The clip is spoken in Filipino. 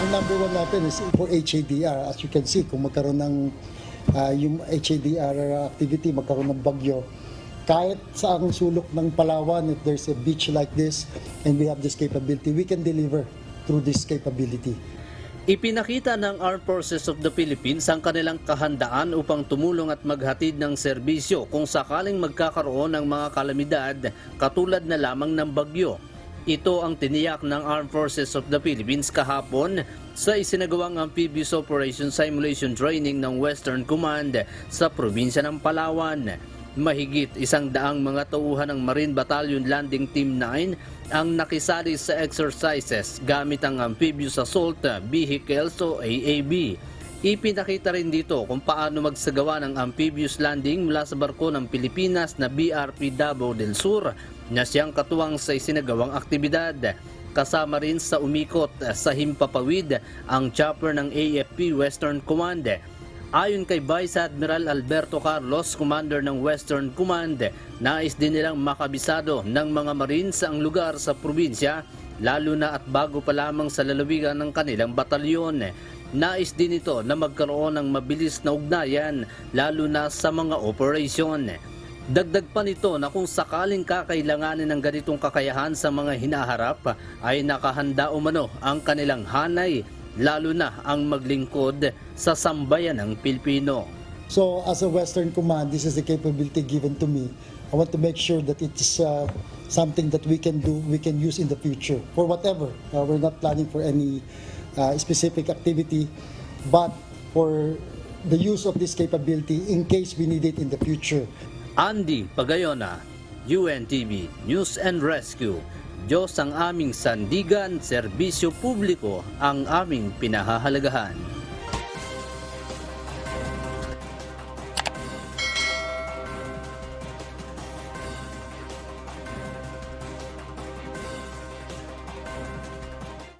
ang number one natin is for HADR. As you can see, kung magkaroon ng yung HADR activity, magkaroon ng bagyo, kahit sa ang sulok ng Palawan, if there's a beach like this and we have this capability, we can deliver through this capability. Ipinakita ng Armed Forces of the Philippines ang kanilang kahandaan upang tumulong at maghatid ng serbisyo kung sakaling magkakaroon ng mga kalamidad katulad na lamang ng bagyo. Ito ang tiniyak ng Armed Forces of the Philippines kahapon sa isinagawang Amphibious Operation Simulation Training ng Western Command sa probinsya ng Palawan. Mahigit 100 mga tauhan ng Marine Battalion Landing Team 9 ang nakisali sa exercises gamit ang Amphibious Assault Vehicles o AAV. Ipinakita rin dito kung paano magsagawa ng amphibious landing mula sa barko ng Pilipinas na BRP Davao del Sur na siyang katuwang sa isinagawang aktibidad. Kasama rin sa umikot sa Himpapawid ang chopper ng AFP Western Command. Ayon kay Vice Admiral Alberto Carlos, Commander ng Western Command, nais din nilang makabisado ng mga Marines ang lugar sa probinsya, lalo na at bago pa lamang sa lalawigan ng kanilang batalyon. Nais din ito na magkaroon ng mabilis na ugnayan, lalo na sa mga operasyon. Dagdag pa nito na kung sakaling kakailanganin ng ganitong kakayahan sa mga hinaharap, ay nakahanda umano ang kanilang hanay, lalo na ang maglingkod sa sambayan ng Pilipino. So as a Western Command, this is the capability given to me. I want to make sure that it's something that we can do, we can use in the future for whatever. We're not planning for any specific activity, but for the use of this capability in case we need it in the future. Andy Pagayona, UNTV News and Rescue. Diyos ang aming sandigan, serbisyo publiko ang aming pinahahalagahan.